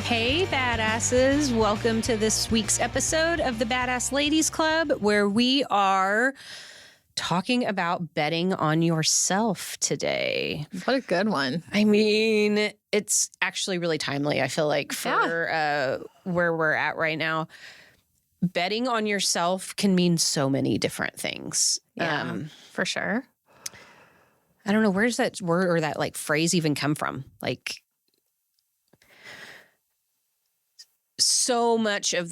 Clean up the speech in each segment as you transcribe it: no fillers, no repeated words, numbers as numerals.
Hey, badasses. Welcome to this week's episode of the Badassladies Club, where we are talking about betting on yourself today. What a good one. I mean, it's actually really timely, I feel like, for where we're at right now. Betting on yourself can mean so many different things. Yeah, for sure. I don't know, where does that word or that like phrase even come from? Like, so much of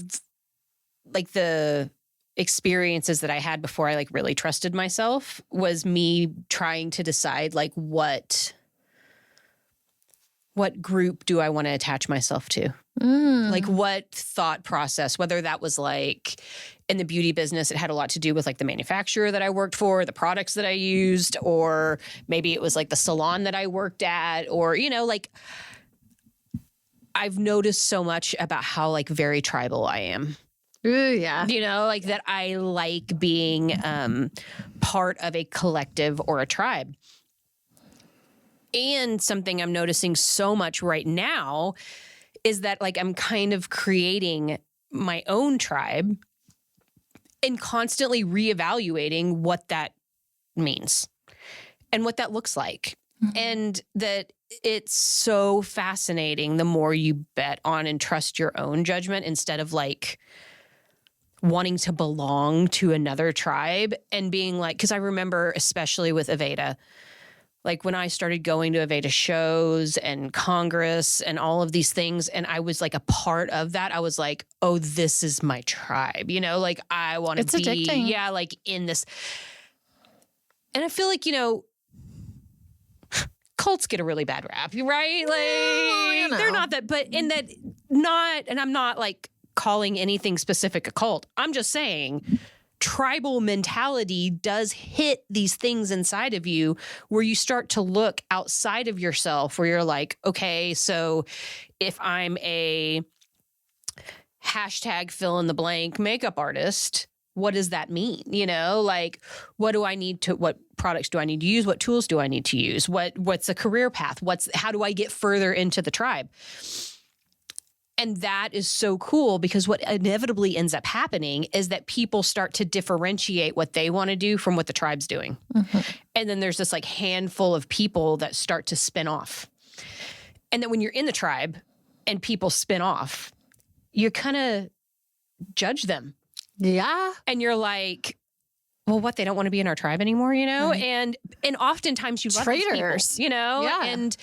like the experiences that I had before I like really trusted myself was me trying to decide like what group do I want to attach myself to? Like what thought process, whether that was like in the beauty business, it had a lot to do with like the manufacturer that I worked for, the products that I used, or maybe it was like the salon that I worked at, or, you know, like I've noticed so much about how like very tribal I am. Ooh, yeah. You know, like that I like being part of a collective or a tribe. And something I'm noticing so much right now is that like I'm kind of creating my own tribe and constantly reevaluating what that means and what that looks like. Mm-hmm. And that it's so fascinating the more you bet on and trust your own judgment instead of like wanting to belong to another tribe and being like, because I remember especially with Aveda, like when I started going to Aveda shows and Congress and all of these things, and I was like a part of that, I was like, oh, this is my tribe, you know, like I want to be, addicting. Yeah, like in this. And I feel like, you know, cults get a really bad rap, right? Like they're not that, but in that not, and I'm not like calling anything specific a cult. I'm just saying tribal mentality does hit these things inside of you where you start to look outside of yourself, where you're like, okay, so if I'm a hashtag fill in the blank makeup artist, what does that mean? You know, like what products do I need to use? What tools do I need to use? What's a career path? How do I get further into the tribe? And that is so cool because what inevitably ends up happening is that people start to differentiate what they want to do from what the tribe's doing. Mm-hmm. And then there's this like handful of people that start to spin off. And then when you're in the tribe and people spin off, you kind of judge them. Yeah. And you're like, well, what, they don't want to be in our tribe anymore, you know? Right. And oftentimes you love these people, you know? Yeah. And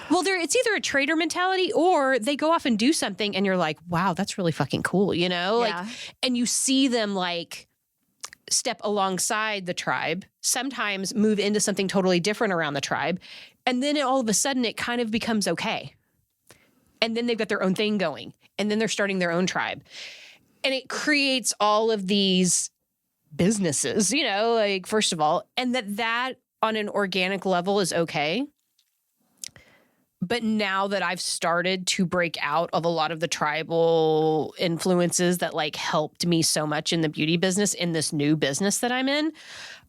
well, it's either a traitor mentality or they go off and do something and you're like, wow, that's really fucking cool, you know? Yeah. Like, and you see them like step alongside the tribe, sometimes move into something totally different around the tribe. And then all of a sudden it kind of becomes okay. And then they've got their own thing going and then they're starting their own tribe. And it creates all of these businesses, you know, like first of all, and that on an organic level is okay. But now that I've started to break out of a lot of the tribal influences that like helped me so much in the beauty business, in this new business that I'm in,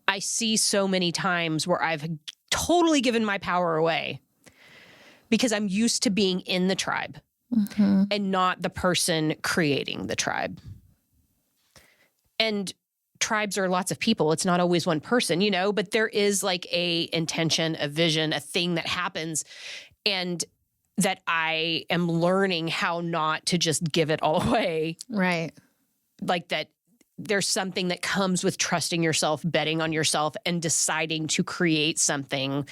I see so many times where I've totally given my power away because I'm used to being in the tribe. Mm-hmm. And not the person creating the tribe. And tribes are lots of people. It's not always one person, you know, but there is like a intention, a vision, a thing that happens, and that I am learning how not to just give it all away. Right. Like that there's something that comes with trusting yourself, betting on yourself, and deciding to create something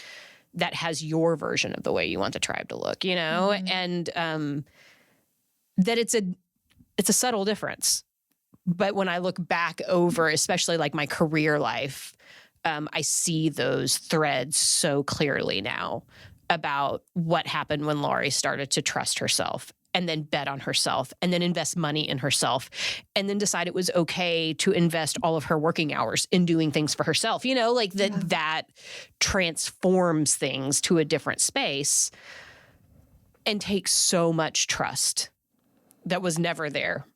that has your version of the way you want the tribe to look, you know? Mm-hmm. And that it's a subtle difference. But when I look back over, especially like my career life, I see those threads so clearly now about what happened when Laurie started to trust herself and then bet on herself and then invest money in herself and then decide it was okay to invest all of her working hours in doing things for herself. You know, like that transforms things to a different space and takes so much trust that was never there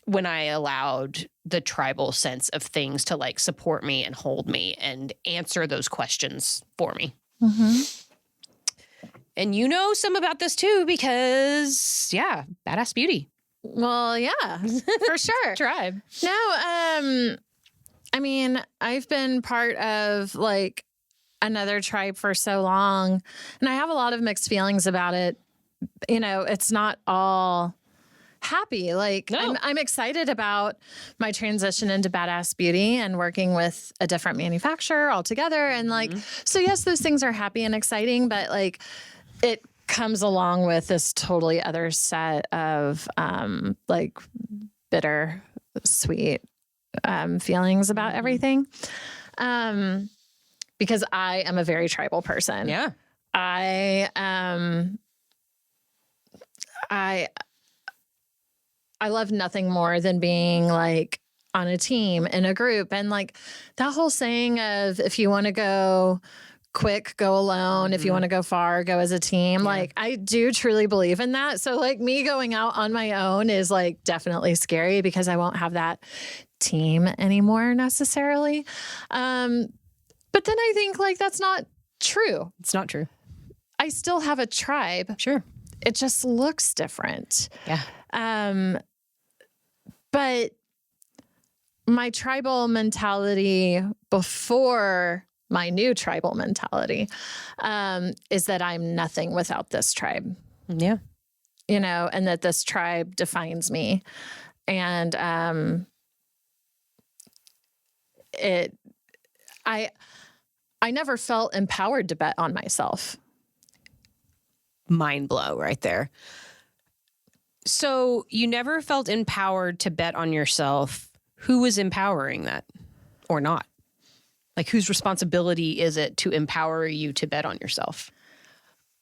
when I allowed the tribal sense of things to like support me and hold me and answer those questions for me. Mm-hmm. And you know some about this too because, yeah, Badass Beauty. Well, yeah, for sure. Tribe. No, I mean, I've been part of like another tribe for so long, and I have a lot of mixed feelings about it. You know, it's not all happy. Like No. I'm excited about my transition into Badass Beauty and working with a different manufacturer altogether. And like, so yes, those things are happy and exciting, but like it comes along with this totally other set of like bitter, sweet feelings about everything. Because I am a very tribal person. Yeah. I love nothing more than being like on a team in a group. And like that whole saying of if you want to go quick, go alone. If you want to go far, go as a team. Like I do truly believe in that. So like me going out on my own is like definitely scary because I won't have that team anymore necessarily. But then I think like that's not true. It's not true. I still have a tribe. Sure. It just looks different. Yeah. But my tribal mentality before my new tribal mentality is that I'm nothing without this tribe. Yeah. You know, and that this tribe defines me. And I never felt empowered to bet on myself. Mind blow right there. So you never felt empowered to bet on yourself. Who was empowering that or not? Like whose responsibility is it to empower you to bet on yourself?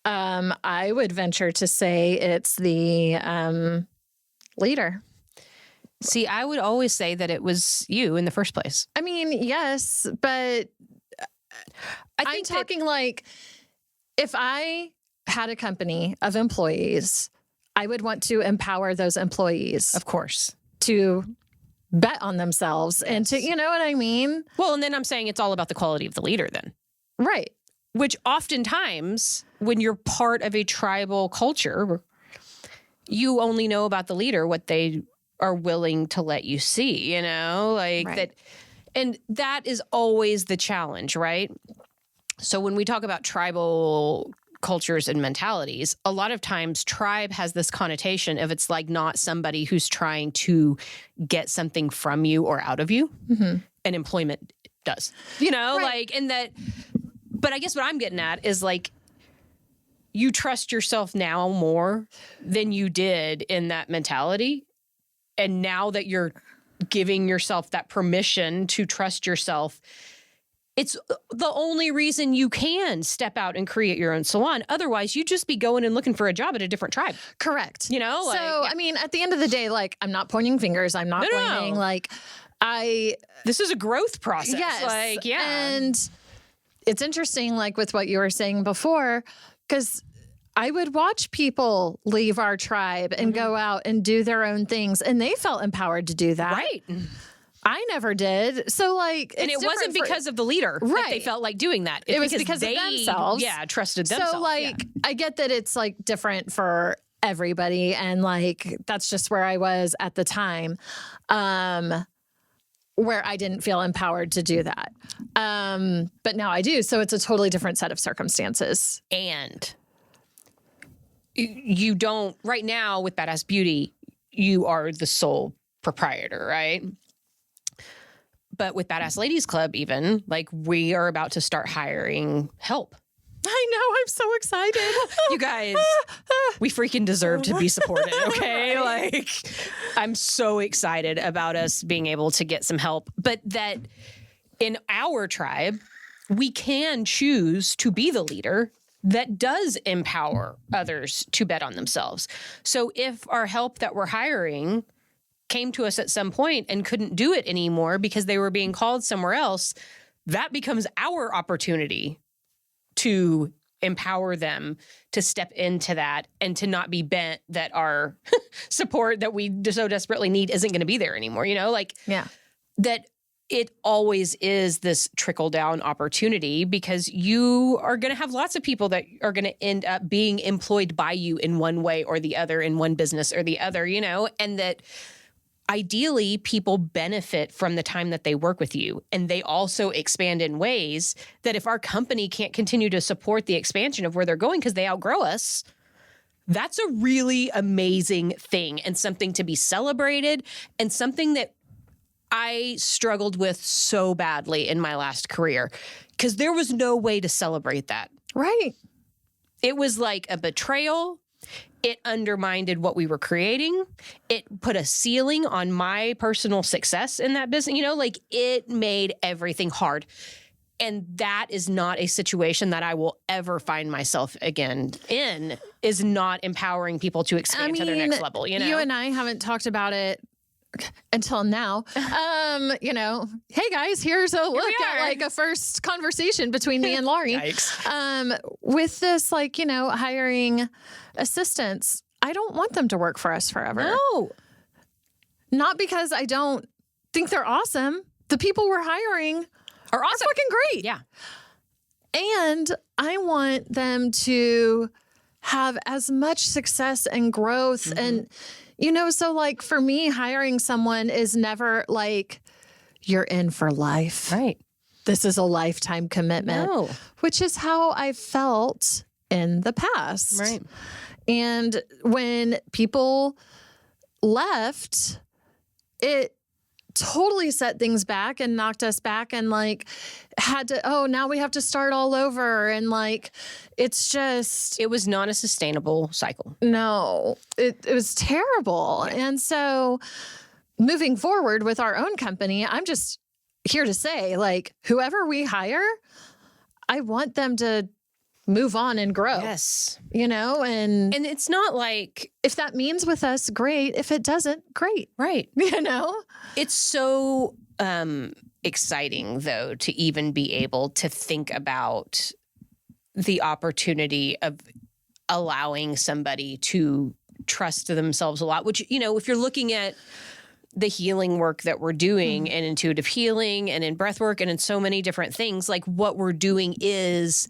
I would venture to say it's the leader. See, I would always say that it was you in the first place. I mean, yes, but I'm talking like if I had a company of employees, I would want to empower those employees, Of course. to bet on themselves and to, you know what I mean? Well, and then I'm saying it's all about the quality of the leader then. Right. Which oftentimes when you're part of a tribal culture, you only know about the leader what they are willing to let you see, you know, like Right. that. And that is always the challenge, right? So when we talk about tribal cultures and mentalities, a lot of times tribe has this connotation of it's like not somebody who's trying to get something from you or out of you. Mm-hmm. And employment does, you know, Right. like, and that, but I guess what I'm getting at is like, you trust yourself now more than you did in that mentality. And now that you're giving yourself that permission to trust yourself, it's the only reason you can step out and create your own salon. Otherwise, you'd just be going and looking for a job at a different tribe. Correct. You know? Like, So, I mean, at the end of the day, like, I'm not pointing fingers. I'm not No. blaming. Like, this is a growth process. yes. Like, yeah. And it's interesting, like, with what you were saying before, because I would watch people leave our tribe and go out and do their own things, and they felt empowered to do that. Right. I never did. So, like, And it wasn't because of the leader that they Right. felt like doing that. It's It was because of they, themselves. Yeah, trusted themselves. So, like, I get that it's like different for everybody, and like that's just where I was at the time, where I didn't feel empowered to do that. But now I do. So it's a totally different set of circumstances. And you don't, right now with Badass Beauty, you are the sole proprietor, right? But with Badassladies Club, even, like, we are about to start hiring help. I know. I'm so excited. You guys, we freaking deserve to be supported, okay? Like, I'm so excited about us being able to get some help. But that in our tribe, we can choose to be the leader that does empower others to bet on themselves. So if our help that we're hiring came to us at some point and couldn't do it anymore because they were being called somewhere else, that becomes our opportunity to empower them to step into that and to not be bent that our support that we so desperately need isn't going to be there anymore. You know, like Yeah. that it always is this trickle down opportunity because you are going to have lots of people that are going to end up being employed by you in one way or the other, in one business or the other, and that ideally people benefit from the time that they work with you. And they also expand in ways that if our company can't continue to support the expansion of where they're going because they outgrow us, that's a really amazing thing and something to be celebrated and something that I struggled with so badly in my last career because there was no way to celebrate that. Right. It was like a betrayal. It undermined what we were creating. It put a ceiling on my personal success in that business. It made everything hard. And that is not a situation that I will ever find myself again in, is not empowering people to expand to their next level. You and I haven't talked about it until now. Hey guys, here's a look at like a first conversation between me and Laurie. Yikes. With this, hiring assistants, I don't want them to work for us forever. No. Not because I don't think they're awesome. The people we're hiring are awesome. Fucking great. Yeah. And I want them to have as much success and growth and so for me, hiring someone is never like, you're in for life. Right. This is a lifetime commitment, No. Which is how I felt in the past. Right. And when people left, it totally set things back and knocked us back and now we have to start all over. And it's just. It was not a sustainable cycle. No, it was terrible. Yeah. And so moving forward with our own company, I'm just here to say, whoever we hire, I want them to move on and grow. Yes. And it's not like, if that means with us, great. If it doesn't, great. Right. It's so exciting though, to even be able to think about the opportunity of allowing somebody to trust themselves a lot, which, if you're looking at the healing work that we're doing and intuitive healing and in breath work and in so many different things, what we're doing is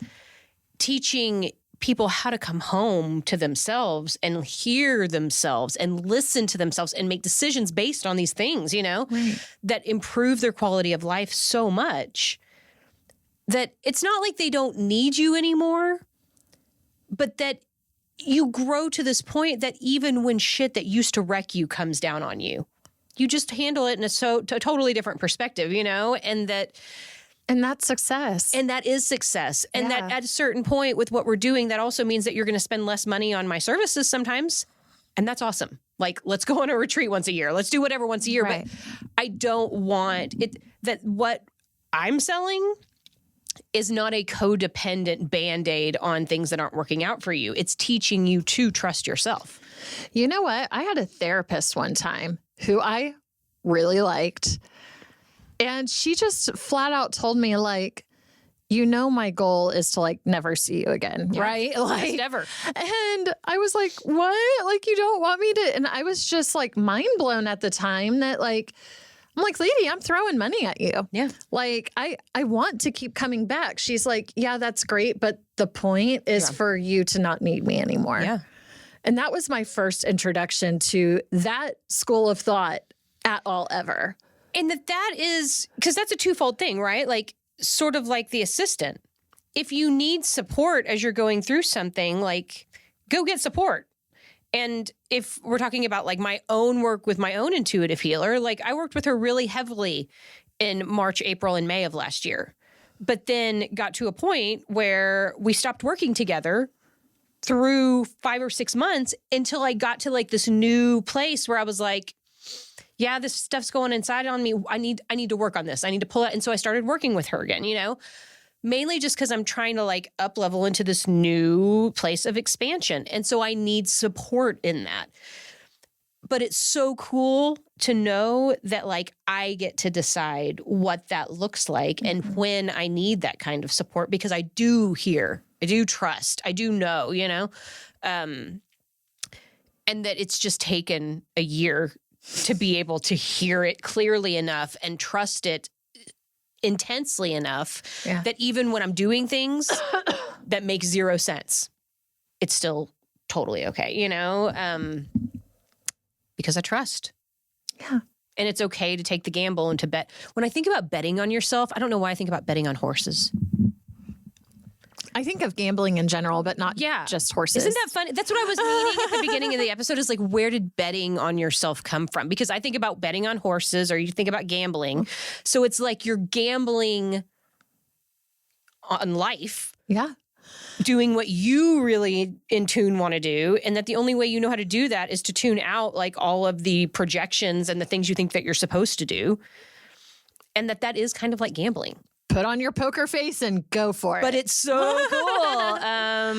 teaching people how to come home to themselves and hear themselves and listen to themselves and make decisions based on these things, right. that improve their quality of life so much that it's not like they don't need you anymore, but that you grow to this point that even when shit that used to wreck you comes down on you, you just handle it in a totally different perspective, And that's success. And that is success. And that at a certain point with what we're doing, that also means that you're going to spend less money on my services sometimes. And that's awesome. Let's go on a retreat once a year. Let's do whatever once a year. Right. But I don't want it that what I'm selling is not a codependent Band-Aid on things that aren't working out for you. It's teaching you to trust yourself. You know what? I had a therapist one time who I really liked. And she just flat out told me, my goal is to never see you again, right? Never. And I was like, what? You don't want me to? And I was just mind blown at the time that I'm like, lady, I'm throwing money at you. Yeah. I want to keep coming back. She's like, yeah, that's great. But the point is for you to not need me anymore. Yeah. And that was my first introduction to that school of thought at all ever. And that is, because that's a twofold thing, right? Sort of like the assistant. If you need support as you're going through something, go get support. And if we're talking about my own work with my own intuitive healer, I worked with her really heavily in March, April, and May of last year, but then got to a point where we stopped working together through 5 or 6 months until I got to this new place where I was like, yeah, this stuff's going inside on me. I need to work on this. I need to pull it. And so I started working with her again, mainly just because I'm trying to up level into this new place of expansion. And so I need support in that. But it's so cool to know that I get to decide what that looks like and when I need that kind of support, because I do hear, I do trust, I do know, and that it's just taken a year to be able to hear it clearly enough and trust it intensely enough Yeah. that even when I'm doing things that make zero sense, it's still totally okay, you know? Because I trust. Yeah. And it's okay to take the gamble and to bet. When I think about betting on yourself, I don't know why I think about betting on horses. I think of gambling in general, but not just horses. Isn't that funny? That's what I was meaning at the beginning of the episode is like, where did betting on yourself come from? Because I think about betting on horses or you think about gambling. So it's like you're gambling on life. Yeah. Doing what you really in tune want to do. And that the only way you know how to do that is to tune out like all of the projections and the things you think that you're supposed to do. And that is kind of like gambling. Put on your poker face and go for it. But it's so cool. I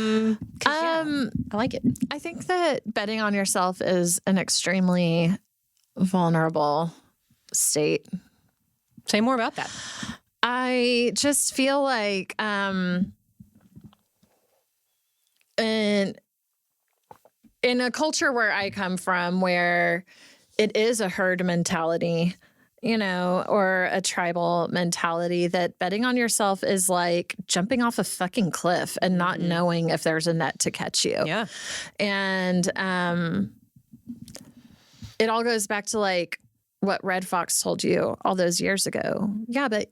like it. I think that betting on yourself is an extremely vulnerable state. Say more about that. I just feel like in a culture where I come from, where it is a herd mentality, you know, or a tribal mentality, that betting on yourself is like jumping off a fucking cliff and not knowing if there's a net to catch you. Yeah. And it all goes back to like what Red Fox told you all those years ago. Yeah, but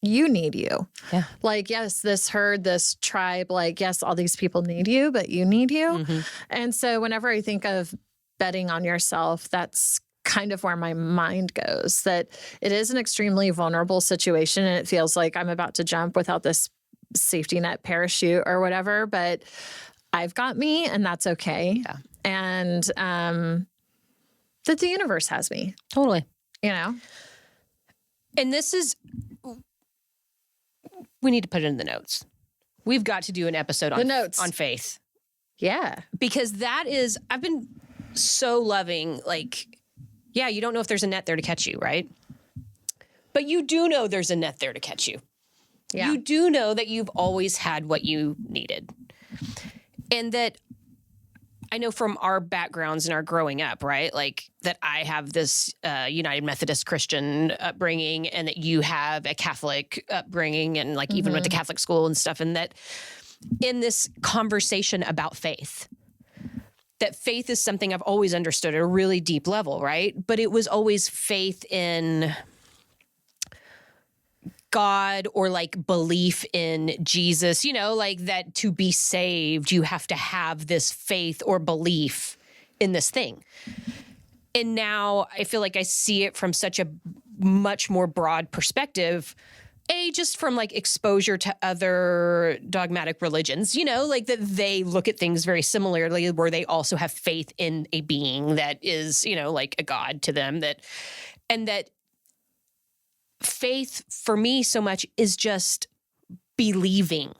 you need you. Yeah. Like, yes, this herd, this tribe, like, yes, all these people need you, but you need you. Mm-hmm. And so whenever I think of betting on yourself, that's kind of where my mind goes, that it is an extremely vulnerable situation and it feels like I'm about to jump without this safety net parachute or whatever, but I've got me and that's okay. Yeah. And that the universe has me. Totally. You know? And this is, we need to put it in the notes. We've got to do an episode on faith. Yeah. Because that is, I've been so loving, like, yeah, you don't know if there's a net there to catch you, right? But you do know there's a net there to catch you. Yeah. You do know that you've always had what you needed. And that I know from our backgrounds and our growing up, right? Like that I have this United Methodist Christian upbringing and that you have a Catholic upbringing and like even went to Catholic school and stuff. And that in this conversation about faith, that faith is something I've always understood at a really deep level, right? But it was always faith in God or like belief in Jesus, you know, like that to be saved, you have to have this faith or belief in this thing. And now I feel like I see it from such a much more broad perspective, just from like exposure to other dogmatic religions, you know, like that they look at things very similarly, where they also have faith in a being that is, you know, like a God to them, and that faith for me so much is just believing.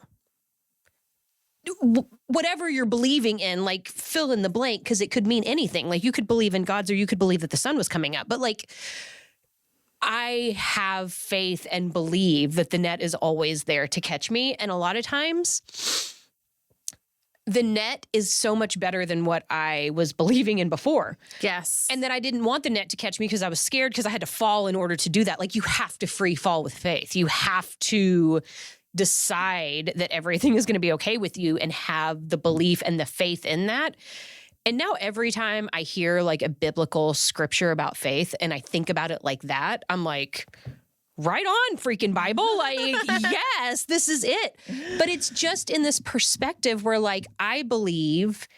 Whatever you're believing in, like fill in the blank, because it could mean anything. Like you could believe in gods or you could believe that the sun was coming up. But like I have faith and believe that the net is always there to catch me. And a lot of times the net is so much better than what I was believing in before. Yes. And that I didn't want the net to catch me because I was scared because I had to fall in order to do that. Like you have to free fall with faith. You have to decide that everything is going to be okay with you and have the belief and the faith in that. And now every time I hear like a biblical scripture about faith and I think about it like that, I'm like, right on, freaking Bible. Like, yes, this is it. But it's just in this perspective where like I believe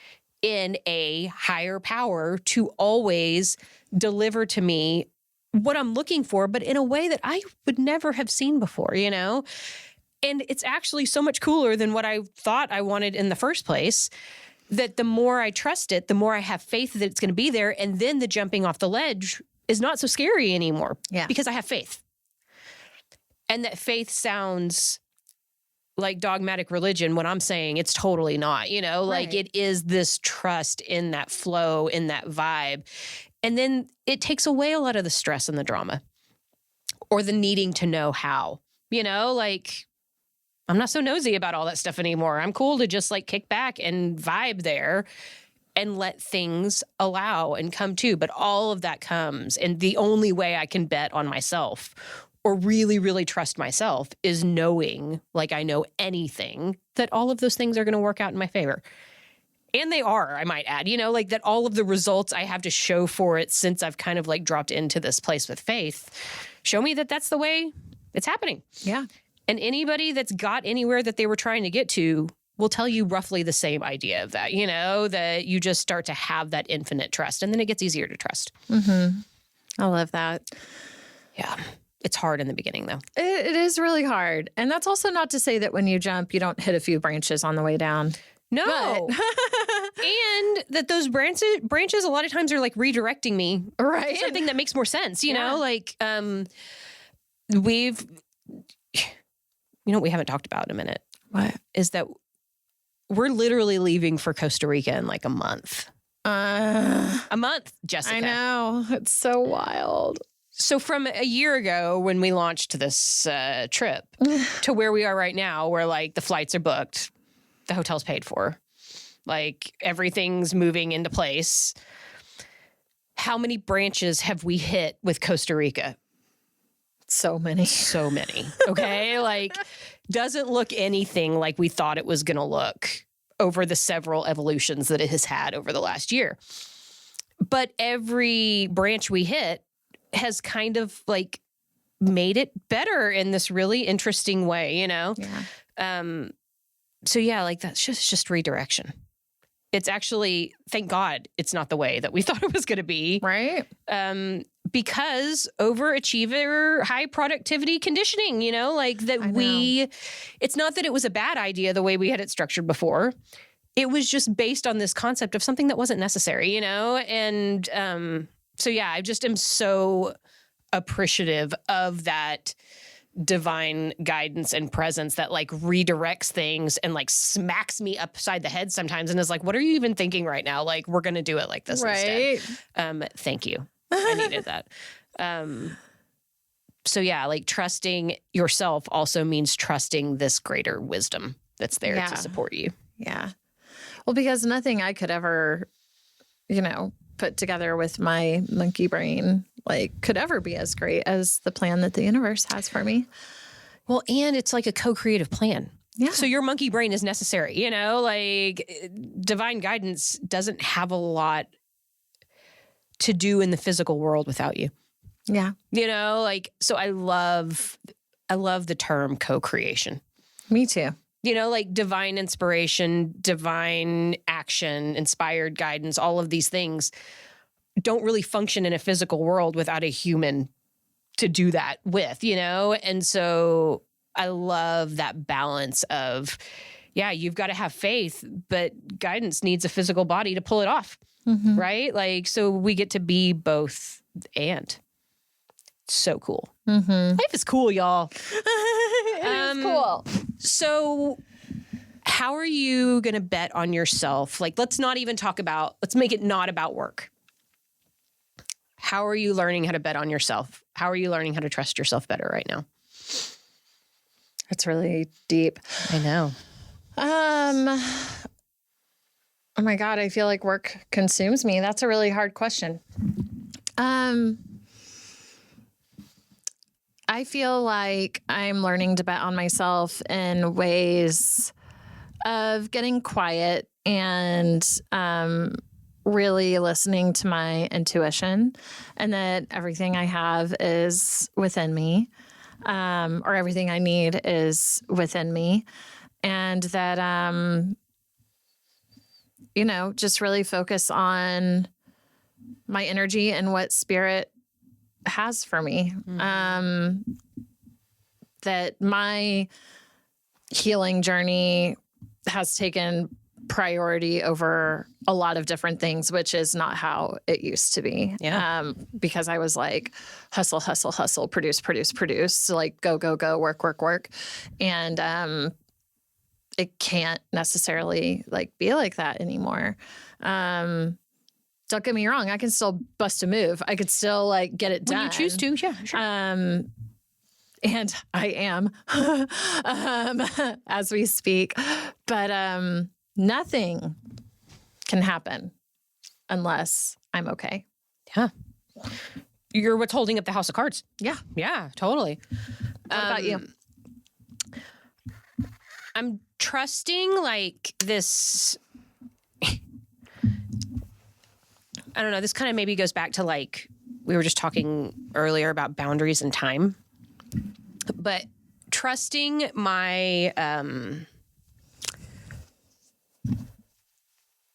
in a higher power to always deliver to me what I'm looking for, but in a way that I would never have seen before, you know? And it's actually so much cooler than what I thought I wanted in the first place. That the more I trust it, the more I have faith that it's going to be there. And then the jumping off the ledge is not so scary anymore because I have faith. And that faith sounds like dogmatic religion when I'm saying it's totally not, you know, like it is this trust in that flow, in that vibe. And then it takes away a lot of the stress and the drama or the needing to know how, you know, like I'm not so nosy about all that stuff anymore. I'm cool to just like kick back and vibe there and let things allow and come to. But all of that comes. And the only way I can bet on myself or really, really trust myself is knowing, like I know anything, that all of those things are going to work out in my favor. And they are, I might add, like that all of the results I have to show for it since I've kind of like dropped into this place with faith show me that that's the way it's happening. Yeah. And anybody that's got anywhere that they were trying to get to will tell you roughly the same idea of that, that you just start to have that infinite trust, and then it gets easier to trust. Mm-hmm. I love that. Yeah. It's hard in the beginning, though. It is really hard. And that's also not to say that when you jump, you don't hit a few branches on the way down. No. And that those branches a lot of times are like redirecting me. Right. To something that makes more sense, like we've, we haven't talked about in a minute. What? Is that we're literally leaving for Costa Rica in like a month. A month, Jessica. I know. It's so wild. So from a year ago when we launched this trip to where we are right now, where like the flights are booked, the hotel's paid for, like everything's moving into place. How many branches have we hit with Costa Rica? So many. So many. Okay. Like doesn't look anything like we thought it was going to look over the several evolutions that it has had over the last year. But every branch we hit has kind of like made it better in this really interesting way, Yeah. So yeah, like that's just redirection. It's actually, thank God, it's not the way that we thought it was going to be. Right. Because overachiever, high productivity conditioning, like that it's not that it was a bad idea the way we had it structured before. It was just based on this concept of something that wasn't necessary, And so, yeah, I just am so appreciative of that divine guidance and presence that like redirects things and like smacks me upside the head sometimes and is like, what are you even thinking right now? Like, we're going to do it like this instead. Thank you. I needed that. So yeah, like trusting yourself also means trusting this greater wisdom that's there to support you. Yeah. Well, because nothing I could ever, put together with my monkey brain, like could ever be as great as the plan that the universe has for me. Well, and it's like a co-creative plan. Yeah. So your monkey brain is necessary, like divine guidance doesn't have a lot to do in the physical world without you. Yeah. So I love the term co-creation. Me too. Like divine inspiration, divine action, inspired guidance, all of these things don't really function in a physical world without a human to do that with, And so I love that balance of, you've got to have faith, but guidance needs a physical body to pull it off, right? Like, so we get to be both and. So cool. Life is cool, y'all. It is cool. So how are you going to bet on yourself? Like, let's make it not about work. How are you learning how to bet on yourself? How are you learning how to trust yourself better right now? That's really deep. I know. Oh my God, I feel like work consumes me. That's a really hard question. I feel like I'm learning to bet on myself in ways of getting quiet and really listening to my intuition, and that everything I have is within me, or everything I need is within me, and that, just really focus on my energy and what spirit has for me. That my healing journey has taken priority over a lot of different things, which is not how it used to be. Yeah. Because I was like, hustle, hustle, hustle, produce, produce, produce. So like go, go, go, work, work, work. And it can't necessarily like be like that anymore. Don't get me wrong. I can still bust a move. I could still like get it done. When you choose to, yeah, sure. And I am, as we speak, but, nothing can happen unless I'm okay. Yeah. you're what's holding up the house of cards. Yeah. Yeah, totally. What about you? I'm trusting like this. I don't know. This kind of maybe goes back to like we were just talking earlier about boundaries and time, but trusting my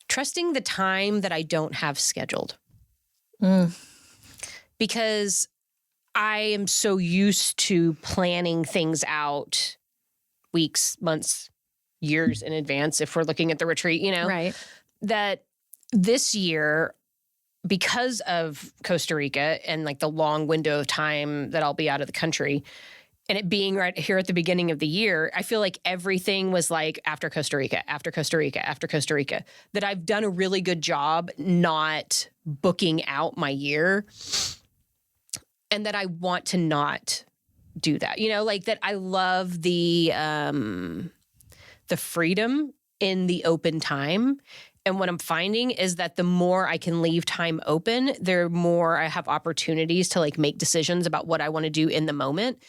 trusting the time that I don't have scheduled. Because I am so used to planning things out weeks, months, years in advance if we're looking at the retreat, you know? Right. That this year, because of Costa Rica and like the long window of time that I'll be out of the country and it being right here at the beginning of the year, I feel like everything was like after Costa Rica, after Costa Rica, after Costa Rica, that I've done a really good job not booking out my year and that I want to not do that. You know, like that I love the freedom in the open time. And what I'm finding is that the more I can leave time open, the more I have opportunities to like make decisions about what I want to do in the moment.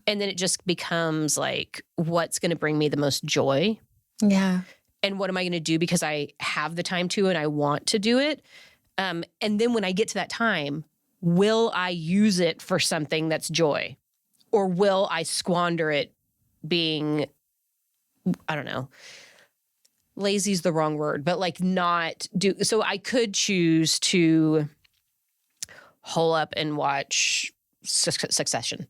And then it just becomes like, what's going to bring me the most joy? Yeah. And what am I going to do because I have the time to and I want to do it? And then when I get to that time, will I use it for something that's joy? Or will I squander it being, I don't know, lazy's the wrong word, but like not do. So I could choose to hole up and watch Succession.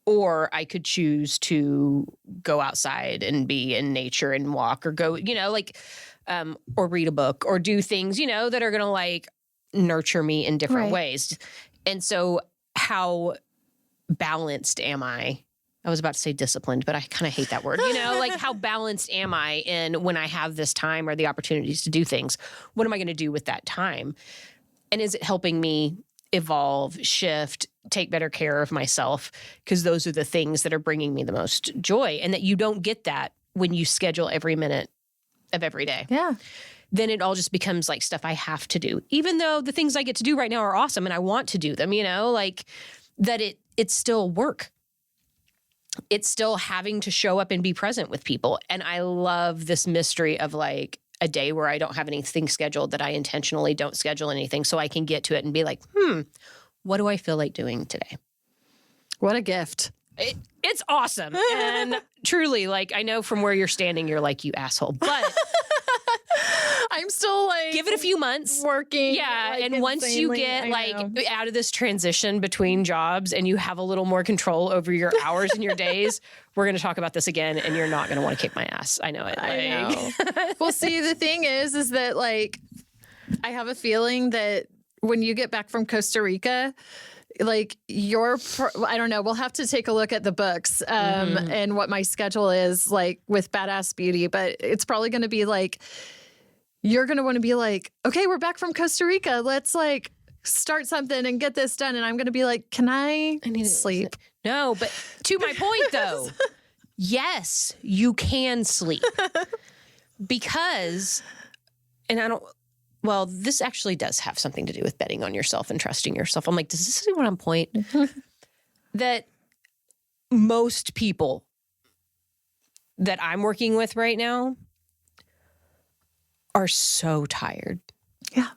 Or I could choose to go outside and be in nature and walk or go, you know, like, or read a book or do things, you know, that are going to like nurture me in different ways. And so how balanced am I? I was about to say disciplined, but I kind of hate that word. You know, like how balanced am I in when I have this time or the opportunities to do things? What am I going to do with that time? And is it helping me evolve, shift, take better care of myself? Because those are the things that are bringing me the most joy, and that you don't get that when you schedule every minute of every day. Yeah. Then it all just becomes like stuff I have to do, even though the things I get to do right now are awesome and I want to do them, you know, like that it's still work. It's still having to show up and be present with people. And I love this mystery of like a day where I don't have anything scheduled, that I intentionally don't schedule anything so I can get to it and be like, what do I feel like doing today? What a gift. It's awesome. And truly, like, I know from where you're standing, you're like, you asshole, but I'm still like, give it a few months working. Yeah. Like, and once you get like out of this transition between jobs and you have a little more control over your hours and your days, we're going to talk about this again and you're not going to want to kick my ass. I know it. I know. Well, see, the thing is that like, I have a feeling that when you get back from Costa Rica, like I don't know, we'll have to take a look at the books and what my schedule is like with Badass Beauty, but it's probably going to be like, you're going to want to be like, okay, we're back from Costa Rica. Let's like start something and get this done. And I'm going to be like, I need to sleep. No, but to my point though, yes, you can sleep because, well, this actually does have something to do with betting on yourself and trusting yourself. I'm like, does this see what I'm point? That most people that I'm working with right now are so tired. Yeah.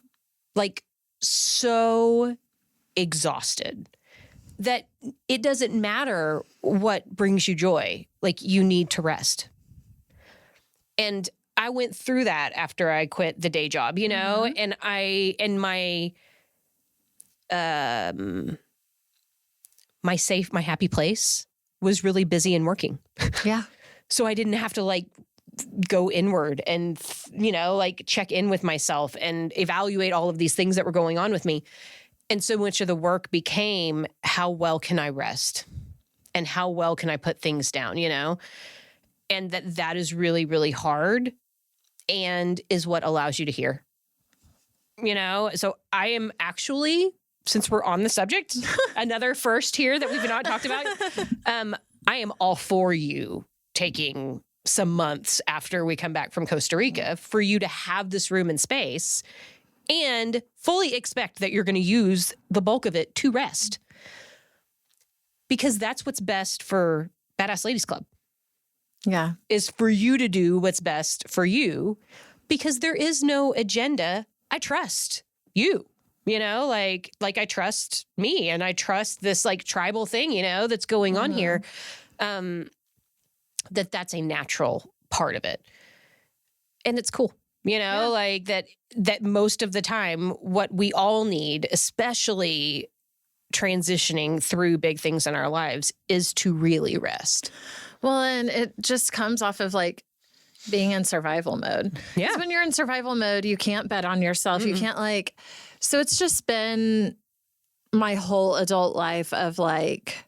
Like so exhausted that it doesn't matter what brings you joy. Like you need to rest. And I went through that after I quit the day job, you know, and my happy place was really busy and working. Yeah. So I didn't have to like go inward and, you know, like check in with myself and evaluate all of these things that were going on with me. And so much of the work became, how well can I rest? And how well can I put things down, you know? And that is really, really hard and is what allows you to hear, you know? So I am actually, since we're on the subject, another first here that we've not talked about, I am all for you taking some months after we come back from Costa Rica for you to have this room and space and fully expect that you're going to use the bulk of it to rest. Because that's what's best for Badass Ladies Club. Yeah. Is for you to do what's best for you, because there is no agenda. I trust you, like I trust me, and I trust this like tribal thing, that's going on here. That's a natural part of it. And it's cool, like that most of the time, what we all need, especially transitioning through big things in our lives, is to really rest. Well, and it just comes off of like being in survival mode. Yeah. 'Cause when you're in survival mode, you can't bet on yourself. You can't so it's just been my whole adult life of like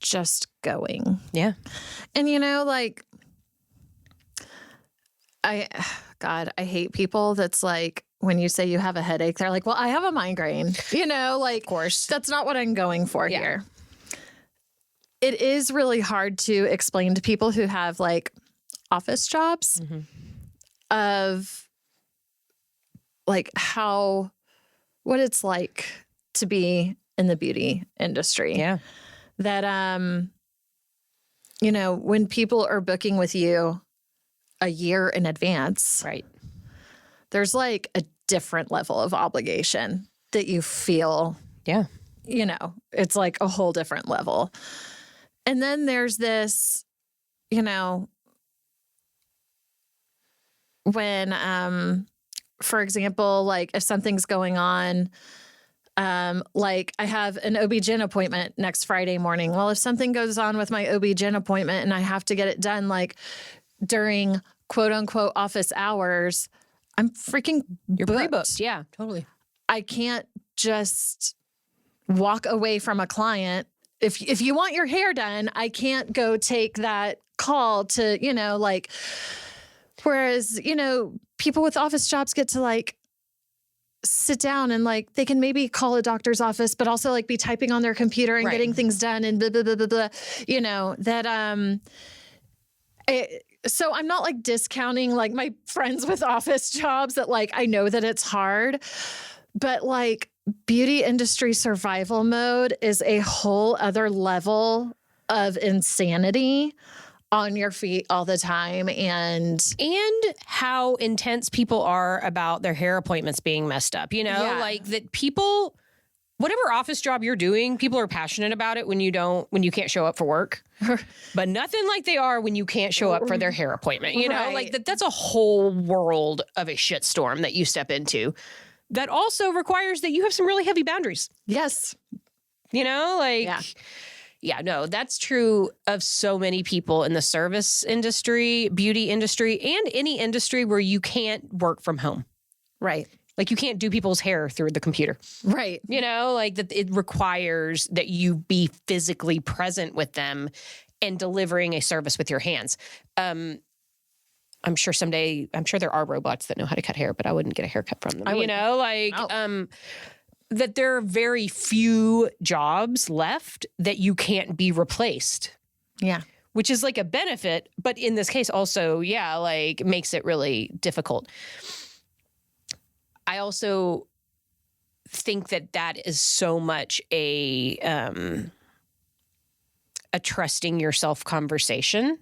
just going. Yeah. And I hate people that's like, when you say you have a headache, they're like, well, I have a migraine, of course. That's not what I'm going for here. It is really hard to explain to people who have like office jobs of like what it's like to be in the beauty industry. Yeah. That, when people are booking with you a year in advance, right, there's like a different level of obligation that you feel. Yeah. It's like a whole different level. And then there's this, when, for example, like if something's going on, like I have an OB-GYN appointment next Friday morning. Well, if something goes on with my OB-GYN appointment and I have to get it done like during quote unquote office hours, I'm freaking You're booked. pre-booked. Yeah, totally. I can't just walk away from a client. If you want your hair done, I can't go take that call to, whereas, people with office jobs get to like sit down and like they can maybe call a doctor's office, but also like be typing on their computer and getting things done and blah, blah, blah, blah, blah, so I'm not like discounting like my friends with office jobs that like, I know that it's hard, but like beauty industry survival mode is a whole other level of insanity, on your feet all the time, and how intense people are about their hair appointments being messed up, like that people, whatever office job you're doing, people are passionate about it when you can't show up for work, but nothing like they are when you can't show up for their hair appointment, like that's a whole world of a shitstorm that you step into that also requires that you have some really heavy boundaries. Yes. Yeah, no, that's true of so many people in the service industry, beauty industry, and any industry where you can't work from home. Right. Like you can't do people's hair through the computer. Right. Like that it requires that you be physically present with them and delivering a service with your hands. I'm sure there are robots that know how to cut hair, but I wouldn't get a haircut from them. That there are very few jobs left that you can't be replaced. Yeah. Which is like a benefit, but in this case also, like makes it really difficult. I also think that is so much a trusting yourself conversation,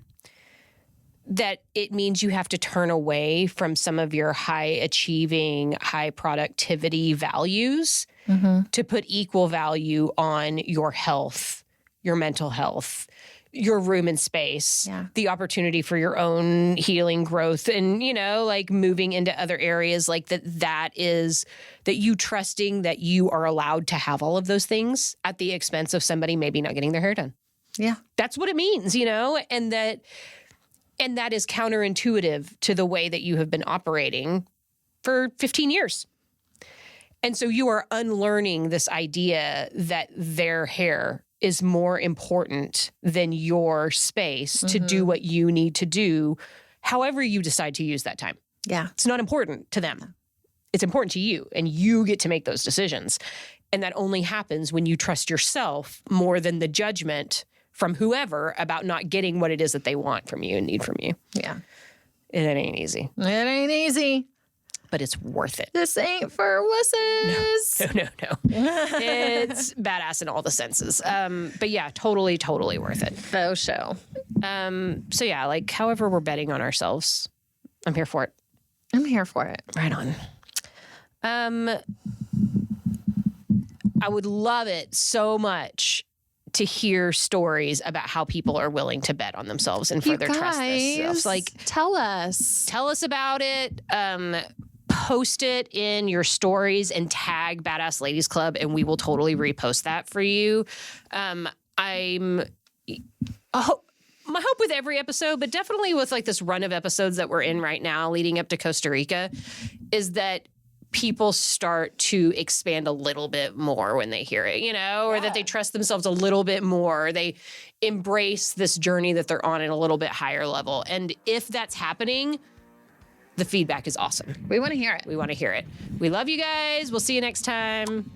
that it means you have to turn away from some of your high achieving, high productivity values to put equal value on your health, your mental health, your room and space, the opportunity for your own healing growth, and, like moving into other areas like that is that you trusting that you are allowed to have all of those things at the expense of somebody maybe not getting their hair done. Yeah. That's what it means, and that is counterintuitive to the way that you have been operating for 15 years. And so you are unlearning this idea that their hair is more important than your space to do what you need to do, however you decide to use that time. Yeah. It's not important to them. It's important to you, and you get to make those decisions. And that only happens when you trust yourself more than the judgment from whoever about not getting what it is that they want from you and need from you. Yeah. It ain't easy. It ain't easy. but it's worth it. This ain't for wusses. No. It's badass in all the senses. But yeah, totally worth it. Faux show. So yeah, like however we're betting on ourselves, I'm here for it. I'm here for it. Right on. I would love it so much to hear stories about how people are willing to bet on themselves and further trust themselves. Like, tell us about it. Post it in your stories and tag Badass Ladies Club, and we will totally repost that for you. My hope with every episode, but definitely with like this run of episodes that we're in right now leading up to Costa Rica, is that people start to expand a little bit more when they hear it, or that they trust themselves a little bit more. They embrace this journey that they're on at a little bit higher level. And if that's happening, the feedback is awesome. We want to hear it. We want to hear it. We love you guys. We'll see you next time.